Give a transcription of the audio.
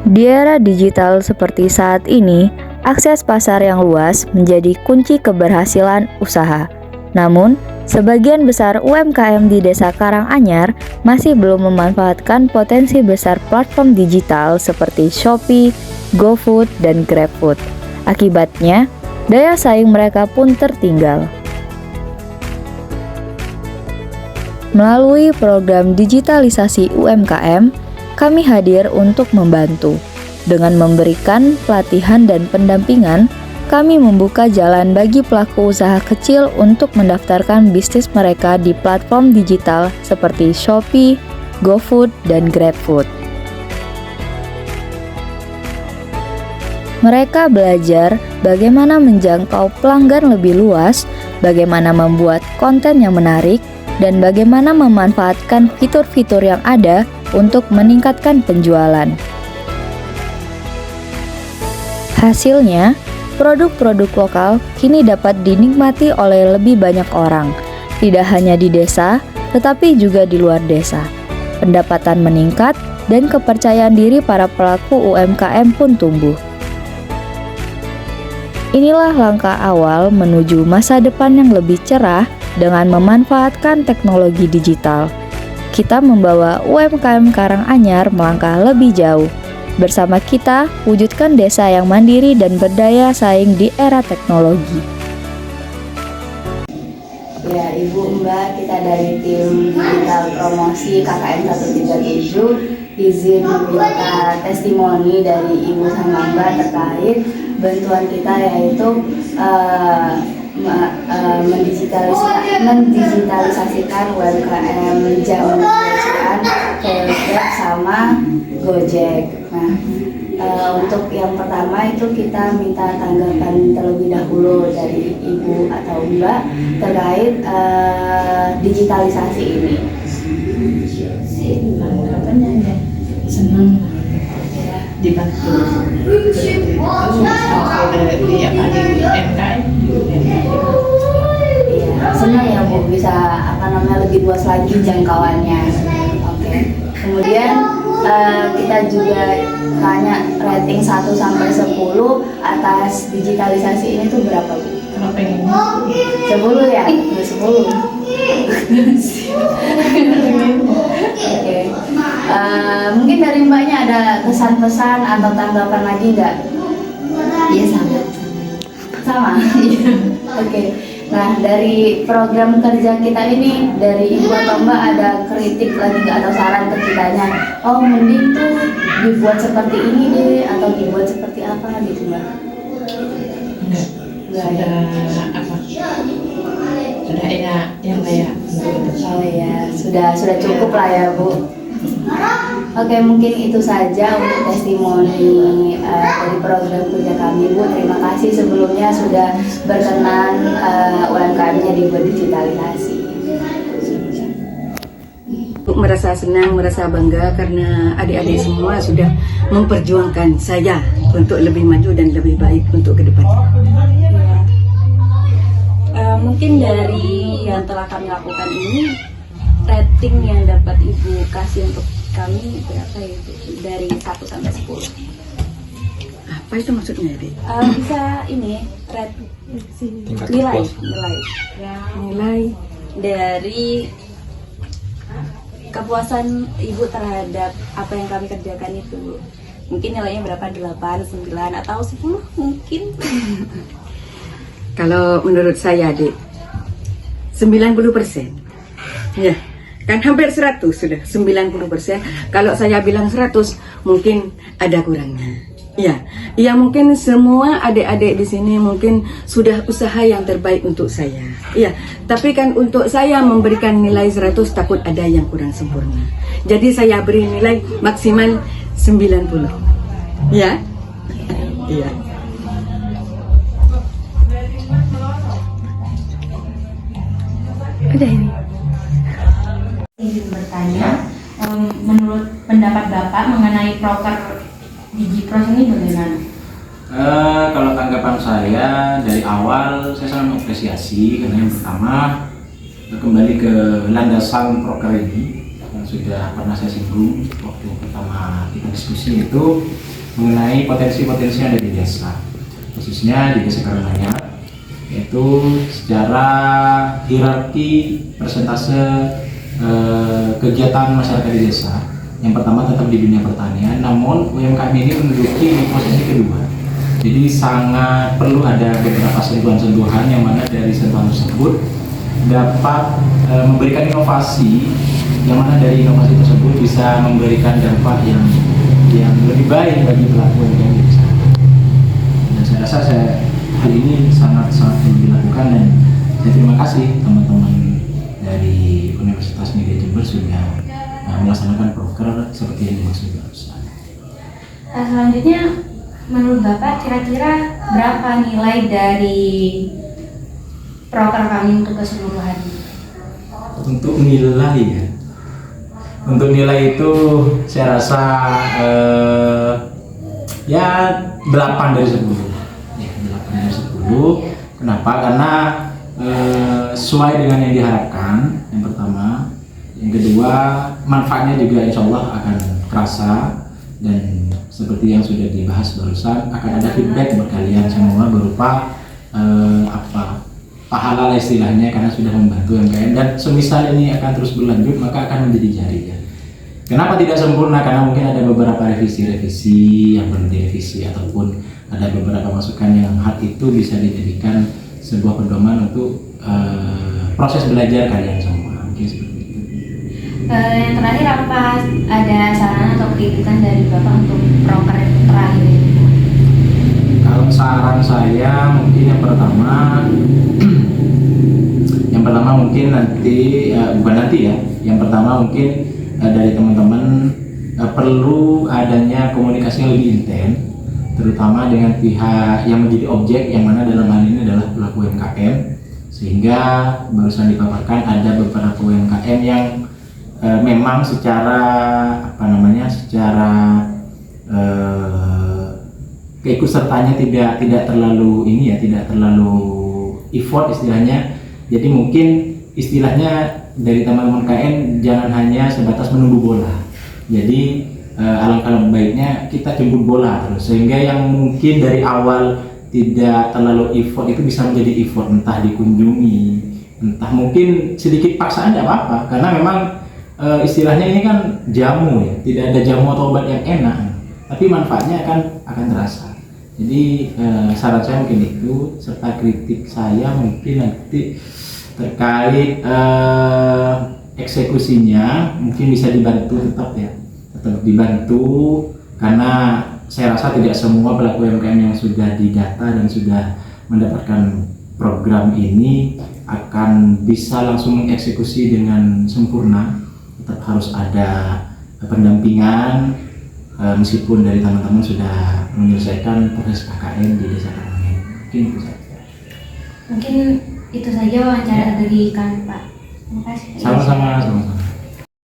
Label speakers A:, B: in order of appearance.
A: Di era digital seperti saat ini, akses pasar yang luas menjadi kunci keberhasilan usaha. Namun, sebagian besar UMKM di Desa Karanganyar masih belum memanfaatkan potensi besar platform digital seperti Shopee, GoFood, dan GrabFood. Akibatnya, daya saing mereka pun tertinggal. Melalui program digitalisasi UMKM, kami hadir untuk membantu. Dengan memberikan pelatihan dan pendampingan, kami membuka jalan bagi pelaku usaha kecil untuk mendaftarkan bisnis mereka di platform digital seperti Shopee, GoFood, dan GrabFood. Mereka belajar bagaimana menjangkau pelanggan lebih luas, bagaimana membuat konten yang menarik, dan bagaimana memanfaatkan fitur-fitur yang ada untuk meningkatkan penjualan. Hasilnya, produk-produk lokal kini dapat dinikmati oleh lebih banyak orang, tidak hanya di desa, tetapi juga di luar desa. Pendapatan meningkat dan kepercayaan diri para pelaku UMKM pun tumbuh. Inilah langkah awal menuju masa depan yang lebih cerah dengan memanfaatkan teknologi digital. Kita membawa UMKM Karanganyar melangkah lebih jauh. Bersama kita, wujudkan desa yang mandiri dan berdaya saing di era teknologi.
B: Ya, Ibu, Mbak, kita dari tim digital promosi KKM 137 izin minta testimoni dari Ibu sama Mbak terkait bantuan kita, yaitu mendigitalisasikan UMKM jamu perusahaan ke Grab sama Gojek. Nah, untuk yang pertama itu kita minta tanggapan terlebih dahulu dari Ibu atau Mbak terkait digitalisasi ini.
C: Tanggapannya ya senang dibantu dia paling UMKM.
B: Iya, senang ya Bu bisa lebih luas lagi jangkauannya. Oke. Kemudian kita juga tanya rating 1 sampai 10 atas digitalisasi ini tuh berapa Bu?
C: Kalau pengen
B: 10 ya? 10. Oke. Mungkin dari Mbaknya ada kesan-pesan atau tanggapan lagi nggak?
C: iya sangat
B: Sama. Oke. Nah, dari program kerja kita ini, dari Ibu atau Mbak ada kritik lagi nggak atau saran ke kitanya? Oh, mending tuh dibuat seperti ini deh, atau dibuat seperti apa gitu Mbak?
C: enggak ada apa sudah enak yang layak untuk
B: Oh ya, sudah cukup lah ya Bu. Oke, mungkin itu saja untuk testimoni dari program kerja kami Bu. Terima kasih sebelumnya sudah berkenan UMKM-nya dibuat digitalisasi.
D: Merasa senang, merasa bangga karena adik-adik semua sudah memperjuangkan saya untuk lebih maju dan lebih baik untuk ke depan.
E: Mungkin dari yang telah kami lakukan ini, rating yang dapat Ibu kasih untuk kami berapa ya Ibu? Dari 1 sampai 10.
D: Apa itu maksudnya, Dek?
E: Bisa ini, nilai.
D: Nilai
E: Dari kepuasan Ibu terhadap apa yang kami kerjakan itu, Bu. Mungkin nilainya berapa? 8, 9, atau 10 mungkin.
D: kalau menurut saya, Dek, 90%. Ya, kan hampir 100 sudah, 90%. Kalau saya bilang 100, mungkin ada kurangnya. Ya mungkin semua adik-adik di sini mungkin sudah usaha yang terbaik untuk saya. Ya, tapi kan untuk saya memberikan nilai 100 takut ada yang kurang sempurna. Jadi saya beri nilai maksimal 90. Ya. Iya.
E: Udah ini.
F: Izin bertanya, menurut pendapat Bapak mengenai proker DigiPros ini bagaimana?
G: Kalau tanggapan saya dari awal saya sangat mengapresiasi karena yang pertama kembali ke landasan proker ini yang sudah pernah saya singgung waktu pertama kita diskusi, itu mengenai potensi-potensi yang ada di desa, khususnya di Desa Karanganyar, yaitu secara hierarki persentase kegiatan masyarakat di desa. Yang pertama tetap di dunia pertanian, namun UMKM ini menduduki di posisi kedua. Jadi sangat perlu ada beberapa sentuhan-sentuhan yang mana dari sentuhan tersebut dapat memberikan inovasi, yang mana dari inovasi tersebut bisa memberikan dampak yang lebih baik bagi pelaku UMKM di desa. Dan saya rasa hal ini sangat perlu dilakukan, dan saya terima kasih teman-teman dari Universitas Media Jember sudah melaksanakan proker seperti yang dimaksud barusan.
F: Selanjutnya, menurut Bapak kira-kira berapa nilai dari proker kami untuk keseluruhan?
G: Untuk nilai ya, untuk nilai itu saya rasa ya 8 dari 10. Ya, 8 dari 10. Kenapa? Karena sesuai dengan yang diharapkan, yang pertama. Yang kedua, manfaatnya juga insya Allah akan terasa, dan seperti yang sudah dibahas barusan, akan ada feedback buat kalian semua berupa pahala lah istilahnya, karena sudah membantu UMKM, dan semisal ini akan terus berlanjut maka akan menjadi jariah. Kenapa tidak sempurna? Karena mungkin ada beberapa revisi yang perlu direvisi, ataupun ada beberapa masukan yang hal itu bisa dijadikan sebuah pedoman untuk proses belajar kalian semua. Mungkin seperti itu.
F: Yang terakhir, apa ada saran atau kritikan dari Bapak untuk proker terakhir ini?
G: Kalau saran saya mungkin yang pertama mungkin nanti yang pertama mungkin dari teman-teman perlu adanya komunikasi yang lebih intens, terutama dengan pihak yang menjadi objek, yang mana dalam hal ini adalah pelaku UMKM, sehingga barusan dipaparkan ada beberapa UMKM yang memang secara keikutsertanya tidak terlalu effort istilahnya. Jadi mungkin istilahnya dari teman-teman KN jangan hanya sebatas menunggu bola. Jadi alangkah baiknya kita jemput bola terus, sehingga yang mungkin dari awal tidak terlalu effort itu bisa menjadi effort, entah dikunjungi, entah mungkin sedikit paksaan tidak apa-apa, karena memang istilahnya ini kan jamu ya, tidak ada jamu atau obat yang enak, tapi manfaatnya akan terasa. Jadi saran saya mungkin itu, serta kritik saya mungkin nanti terkait eksekusinya mungkin bisa dibantu, tetap dibantu, karena saya rasa tidak semua pelaku UMKM yang sudah didata dan sudah mendapatkan program ini akan bisa langsung mengeksekusi dengan sempurna. Tetap harus ada pendampingan, meskipun dari teman-teman sudah menyelesaikan proses KKN di Desa Karanganyar. Mungkin itu saja.
F: Mungkin itu saja wawancara dari kami, Pak. Terima kasih.
G: Sama-sama.